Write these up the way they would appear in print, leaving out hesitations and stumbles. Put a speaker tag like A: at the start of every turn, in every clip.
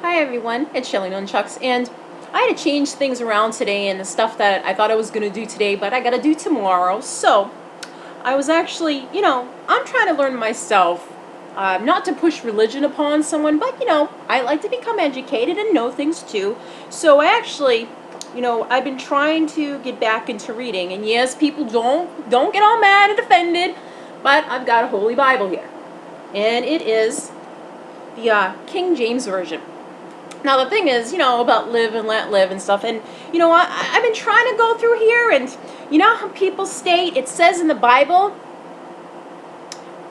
A: Hi everyone, it's Shelly Nun-Chucks, and I had to change things around today and the stuff that I thought I was going to do today, but I got to do tomorrow. So, I was actually, I'm trying to learn myself, not to push religion upon someone, but, I like to become educated and know things too. So I actually, I've been trying to get back into reading, and yes, people don't get all mad and offended, but I've got a Holy Bible here, and it is the King James Version. Now the thing is, about live and let live and stuff, and I've been trying to go through here, and you know how people state, it says in the Bible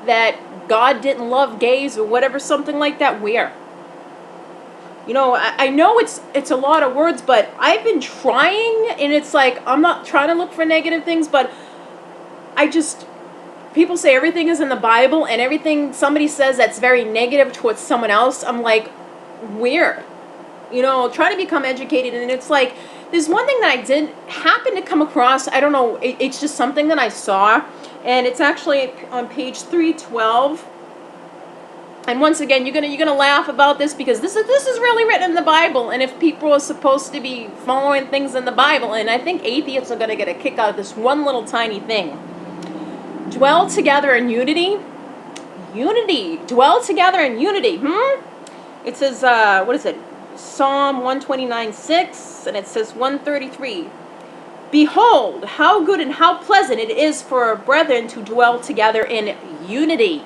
A: that God didn't love gays or whatever, something like that. Where? I know it's a lot of words, but I've been trying, and it's like, I'm not trying to look for negative things, but people say everything is in the Bible, and everything somebody says that's very negative towards someone else, I'm like, where? Trying to become educated, and it's like, there's one thing that I did happen to come across, I don't know, it's just something that I saw, and it's actually on page 312, and once again, you're gonna laugh about this, because this is really written in the Bible, and if people are supposed to be following things in the Bible, and I think atheists are gonna get a kick out of this one little tiny thing. Dwell together in unity. Unity. Dwell together in unity. It says, what is it? Psalm 129:6, and it says 133. Behold, how good and how pleasant it is for brethren to dwell together in unity.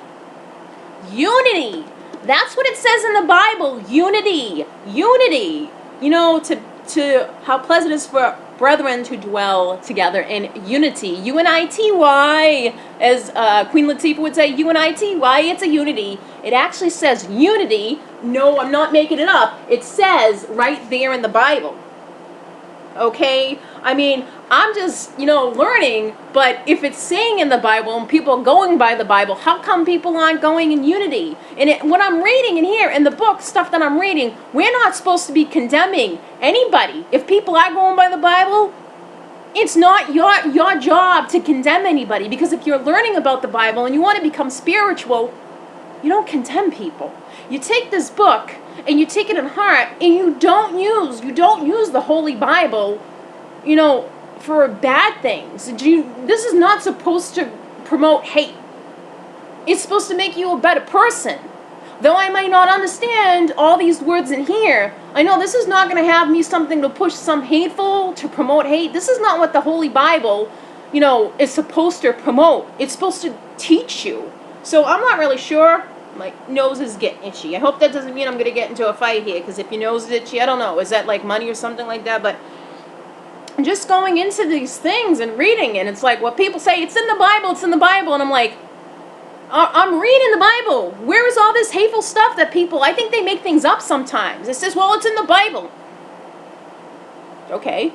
A: Unity. That's what it says in the Bible. Unity. Unity. To how pleasant it is for brethren to dwell together in unity. U-N-I-T-Y, as Queen Latifah would say, U-N-I-T-Y, it's a unity. It actually says unity. No, I'm not making it up. It says right there in the Bible. Okay? I mean, I'm just, learning, but if it's saying in the Bible and people are going by the Bible, how come people aren't going in unity? And what I'm reading in here, in the book, stuff that I'm reading, we're not supposed to be condemning anybody. If people are going by the Bible, it's not your job to condemn anybody, because if you're learning about the Bible and you want to become spiritual, you don't condemn people. You take this book and you take it in heart, and you don't use the Holy Bible, for bad things. This is not supposed to promote hate. It's supposed to make you a better person. Though I might not understand all these words in here, I know this is not going to have me something to push some hateful, to promote hate. This is not what the Holy Bible, is supposed to promote. It's supposed to teach you. So I'm not really sure. My nose is getting itchy. I hope that doesn't mean I'm going to get into a fight here, because if your nose is itchy, I don't know, is that like money or something like that? But just going into these things and reading, and it's like what people say, it's in the Bible, and I'm like, I'm reading the Bible. Where is all this hateful stuff that people, I think they make things up sometimes. It says, well, it's in the Bible. Okay.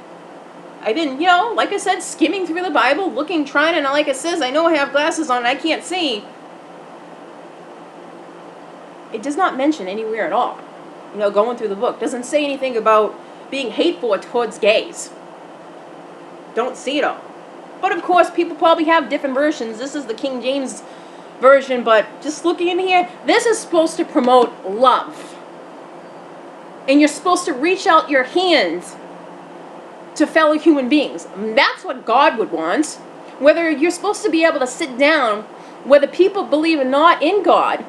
A: I've been, like I said, skimming through the Bible, looking, trying, and like it says, I know I have glasses on and I can't see. It does not mention anywhere at all, going through the book. Doesn't say anything about being hateful towards gays. Don't see it all. But of course, people probably have different versions. This is the King James Version, but just looking in here, this is supposed to promote love. And you're supposed to reach out your hands to fellow human beings. That's what God would want. Whether you're supposed to be able to sit down, whether people believe or not in God,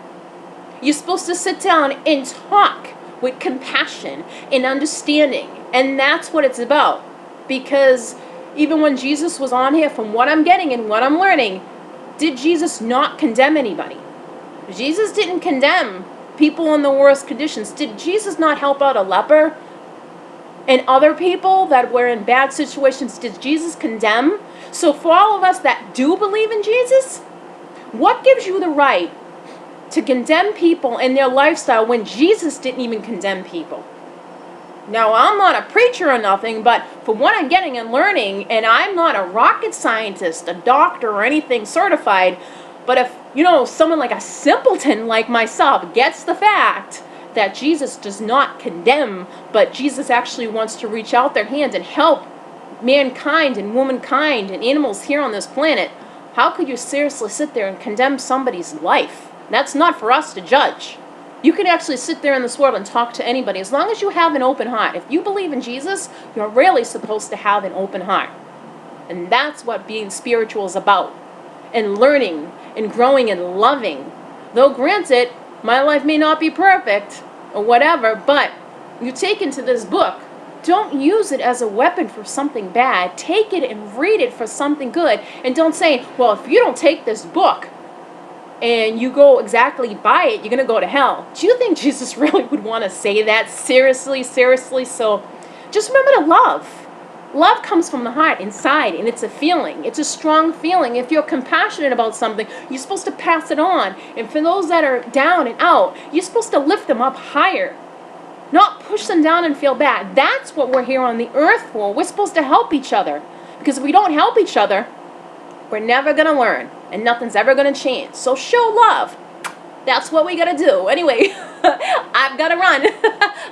A: you're supposed to sit down and talk with compassion and understanding. And that's what it's about. Because even when Jesus was on here, from what I'm getting and what I'm learning, did Jesus not condemn anybody? Jesus didn't condemn people in the worst conditions. Did Jesus not help out a leper and other people that were in bad situations? Did Jesus condemn? So for all of us that do believe in Jesus, what gives you the right to condemn people and their lifestyle when Jesus didn't even condemn people? Now, I'm not a preacher or nothing, but from what I'm getting and learning, and I'm not a rocket scientist, a doctor, or anything certified, but if, someone like a simpleton like myself gets the fact that Jesus does not condemn, but Jesus actually wants to reach out their hand and help mankind and womankind and animals here on this planet, how could you seriously sit there and condemn somebody's life? That's not for us to judge. You can actually sit there in this world and talk to anybody as long as you have an open heart. If you believe in Jesus, you're really supposed to have an open heart. And that's what being spiritual is about. And learning and growing and loving. Though granted, my life may not be perfect or whatever, but you take into this book, don't use it as a weapon for something bad. Take it and read it for something good. And don't say, well, if you don't take this book and you go exactly by it, you're going to go to hell. Do you think Jesus really would want to say that? Seriously, seriously? So just remember to love. Love comes from the heart inside, and it's a feeling. It's a strong feeling. If you're compassionate about something, you're supposed to pass it on. And for those that are down and out, you're supposed to lift them up higher. Not push them down and feel bad. That's what we're here on the earth for. We're supposed to help each other. Because if we don't help each other, we're never going to learn. And nothing's ever going to change. So show love. That's what we got to do. Anyway, I've got to run.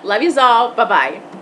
A: Love yous all. Bye-bye.